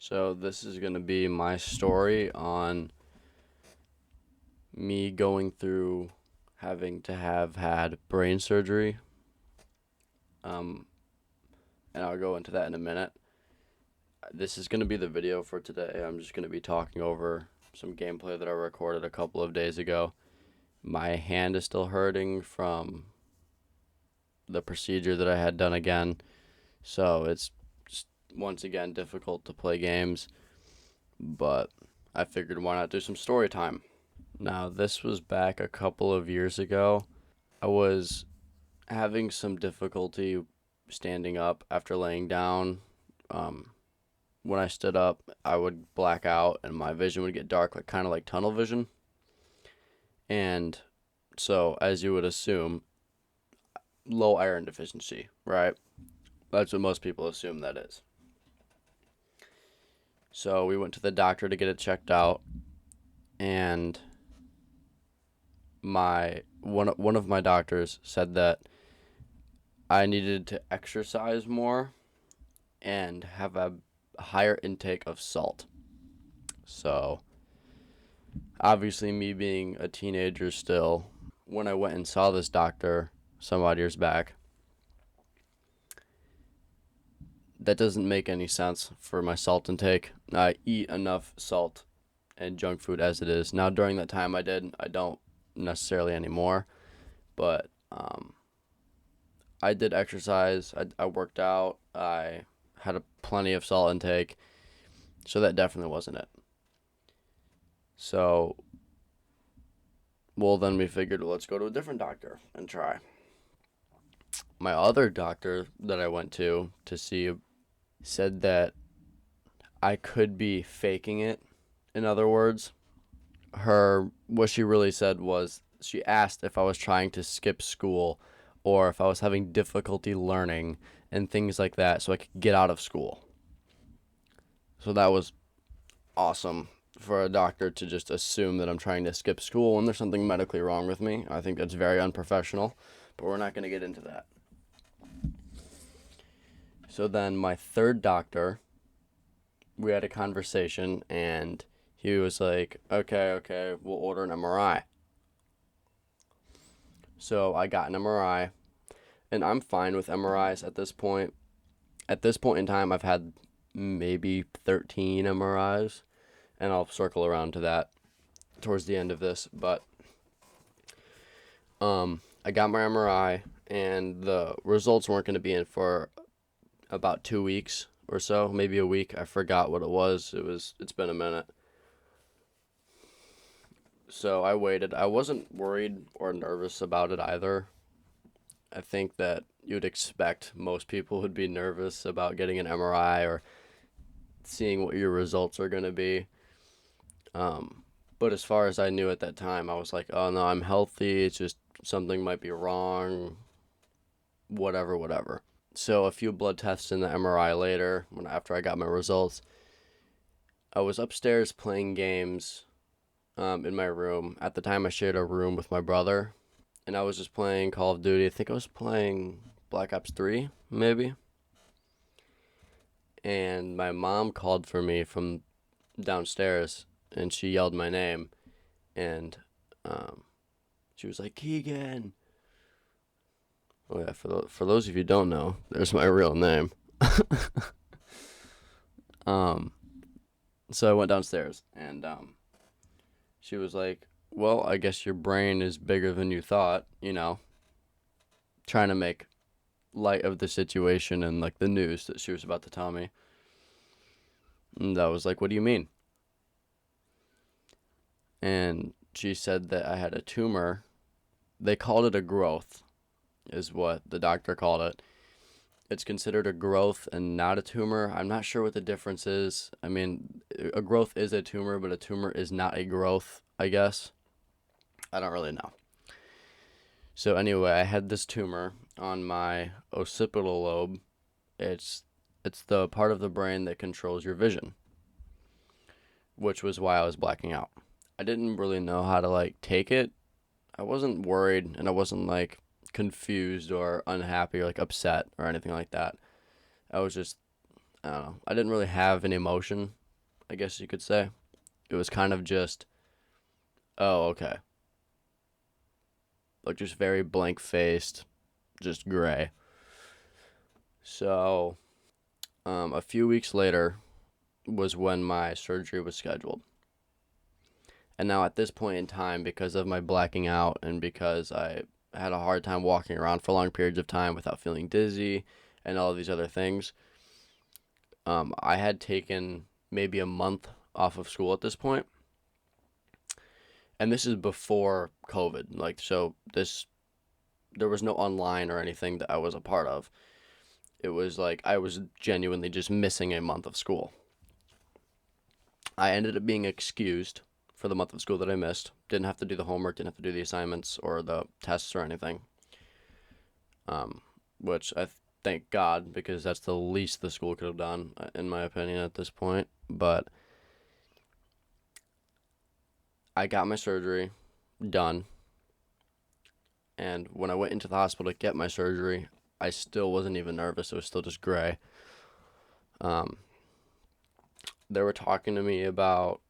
So this is going to be my story on me going through having to have had brain surgery. Um, and I'll go into that in a minute. This is going to be the video for today. I'm just going to be talking over some gameplay that I recorded a couple of days ago. My hand is still hurting from the procedure that I had done again. So it's just, once again, difficult to play games. But I figured why not do some story time. Now, this was back a couple of years ago. I was having some difficulty standing up after laying down. Um, when I stood up, I would black out and my vision would get dark, like kind of like tunnel vision. And so, as you would assume, low iron deficiency, right? That's what most people assume that is. So, we went to the doctor to get it checked out, and one of my doctors said that I needed to exercise more and have a higher intake of salt. So, obviously, me being a teenager still, when I went and saw this doctor some odd years back, that doesn't make any sense for my salt intake. I eat enough salt and junk food as it is. Now, during that time, I did. I don't necessarily anymore, but I did exercise. I worked out. I had plenty of salt intake, so that definitely wasn't it. So, well, then we figured, well, let's go to a different doctor and try. My other doctor that I went to see said that I could be faking it. In other words, what she really said was she asked if I was trying to skip school or if I was having difficulty learning and things like that so I could get out of school. So that was awesome for a doctor to just assume that I'm trying to skip school when there's something medically wrong with me. I think that's very unprofessional, but we're not going to get into that. So then my third doctor, we had a conversation and he was like, okay, we'll order an MRI. So I got an MRI and I'm fine with MRIs at this point. At this point in time, I've had maybe 13 MRIs and I'll circle around to that towards the end of this, but I got my MRI and the results weren't going to be in for about 2 weeks or so, maybe a week. I forgot what it was. It's been a minute. So I waited. I wasn't worried or nervous about it either. I think that you'd expect most people would be nervous about getting an MRI or seeing what your results are going to be. But as far as I knew at that time, I was like, oh no, I'm healthy. It's just something might be wrong. Whatever. So a few blood tests in the MRI later, after I got my results, I was upstairs playing games in my room. At the time, I shared a room with my brother, and I was just playing Call of Duty. I think I was playing Black Ops 3, maybe. And my mom called for me from downstairs, and she yelled my name, and she was like, Keegan. Oh yeah, for those of you who don't know, there's my real name. um, so I went downstairs, and she was like, well, I guess your brain is bigger than you thought, trying to make light of the situation and like the news that she was about to tell me. And I was like, what do you mean? And she said that I had a tumor. They called it a growth, is what the doctor called it. It's considered a growth and not a tumor. I'm not sure what the difference is. I mean, a growth is a tumor, but a tumor is not a growth, I guess. I don't really know. So anyway, I had this tumor on my occipital lobe. It's it's the part of the brain that controls your vision, which was why I was blacking out. I didn't really know how to like take it. I wasn't worried and I wasn't like confused or unhappy or like upset or anything like that. I was just I don't know. I didn't really have an emotion, I guess you could say. It was kind of just, oh, okay. Like just very blank faced, just gray. So, a few weeks later was when my surgery was scheduled. And now at this point in time, because of my blacking out and because I had a hard time walking around for long periods of time without feeling dizzy and all of these other things, I had taken maybe a month off of school at this point. And this is before COVID. Like, so there was no online or anything that I was a part of. It was like I was genuinely just missing a month of school. I ended up being excused for the month of school that I missed. Didn't have to do the homework, didn't have to do the assignments or the tests or anything. Which I thank God, because that's the least the school could have done, in my opinion, at this point. But I got my surgery done, and when I went into the hospital to get my surgery, I still wasn't even nervous. It was still just gray. Um, they were talking to me about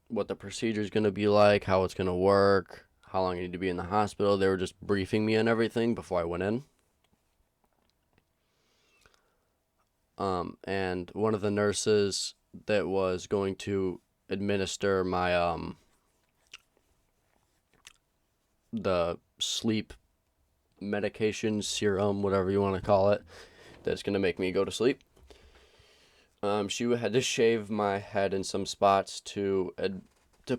what the procedure is going to be like, how it's going to work, how long I need to be in the hospital. They were just briefing me on everything before I went in. And one of the nurses that was going to administer my the sleep medication, serum, whatever you want to call it, that's going to make me go to sleep. She had to shave my head in some spots to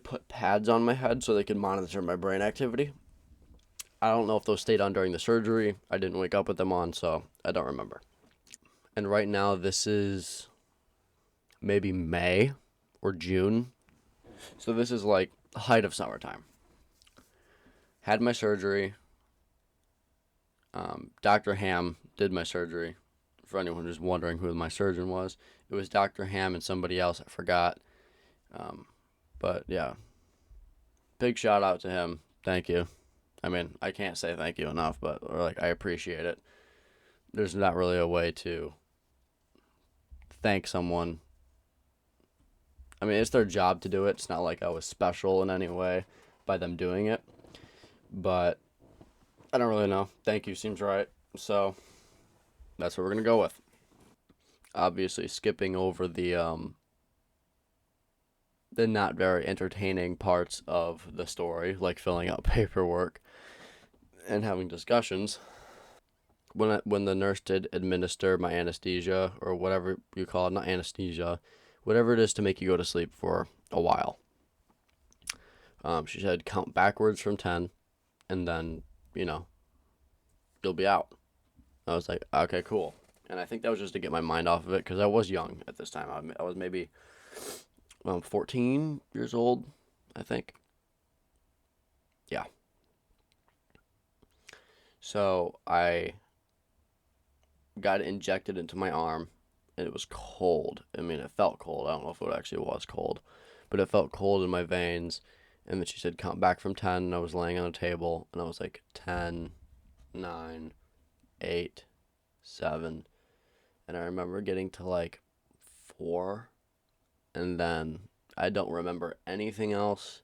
put pads on my head so they could monitor my brain activity. I don't know if those stayed on during the surgery. I didn't wake up with them on, so I don't remember. And right now, this is maybe May or June. So this is like the height of summertime. Had my surgery. Dr. Ham did my surgery. For anyone who's wondering who my surgeon was, it was Dr. Ham and somebody else. I forgot. But yeah, big shout out to him. Thank you. I mean, I can't say thank you enough, but I appreciate it. There's not really a way to thank someone. I mean, it's their job to do it. It's not like I was special in any way by them doing it. But I don't really know. Thank you seems right. So that's what we're going to go with. Obviously, skipping over the not very entertaining parts of the story, like filling out paperwork and having discussions. When the nurse did administer my anesthesia, or whatever you call it, not anesthesia, whatever it is to make you go to sleep for a while, she said count backwards from 10, and then, you'll be out. I was like, okay, cool. And I think that was just to get my mind off of it, because I was young at this time. I was maybe 14 years old, I think. Yeah. So I got it injected into my arm, and it was cold. I mean, it felt cold. I don't know if it actually was cold, but it felt cold in my veins. And then she said, count back from 10, and I was laying on a table, and I was like, 10, 9, 8, 7. And I remember getting to like 4, and then I don't remember anything else.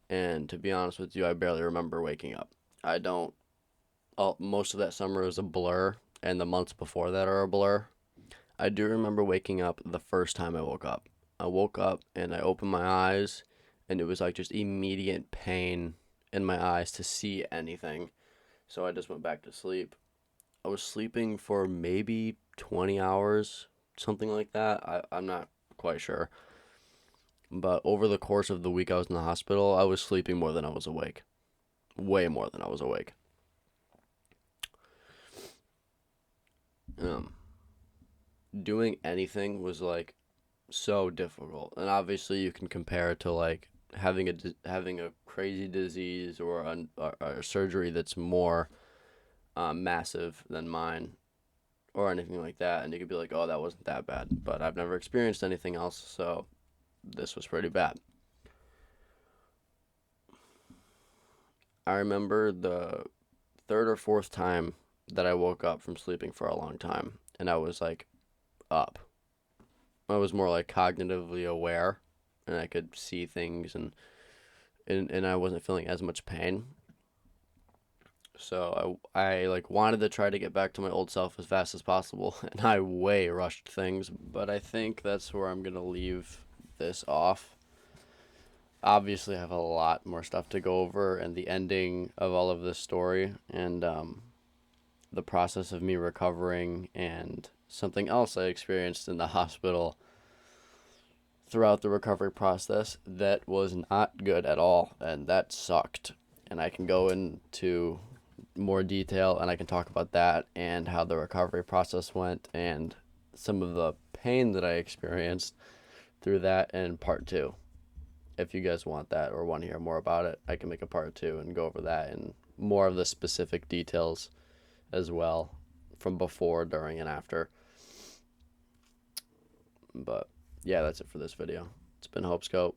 And to be honest with you, I barely remember waking up. I don't. Most of that summer is a blur, and the months before that are a blur. I do remember waking up the first time I woke up. I woke up and I opened my eyes, and it was like just immediate pain in my eyes to see anything. So I just went back to sleep. I was sleeping for maybe 20 hours, something like that. I'm not quite sure. But over the course of the week I was in the hospital, I was sleeping more than I was awake. Way more than I was awake. Doing anything was like so difficult, and obviously you can compare it to like having a crazy disease or a surgery that's more massive than mine or anything like that, and you could be like, oh, that wasn't that bad. But I've never experienced anything else, so this was pretty bad. I remember the third or fourth time that I woke up from sleeping for a long time, and I was like up. I was more like cognitively aware, and I could see things, and I wasn't feeling as much pain. So I like wanted to try to get back to my old self as fast as possible, and I way rushed things. But I think that's where I'm gonna leave this off. Obviously, I have a lot more stuff to go over, and the ending of all of this story, and the process of me recovering, and something else I experienced in the hospital throughout the recovery process that was not good at all, and that sucked. And I can go into more detail, and I can talk about that and how the recovery process went and some of the pain that I experienced through that in part two. If you guys want that or want to hear more about it, I can make a part two and go over that and more of the specific details as well from before, during, and after. But yeah, that's it for this video. It's been Hopescope.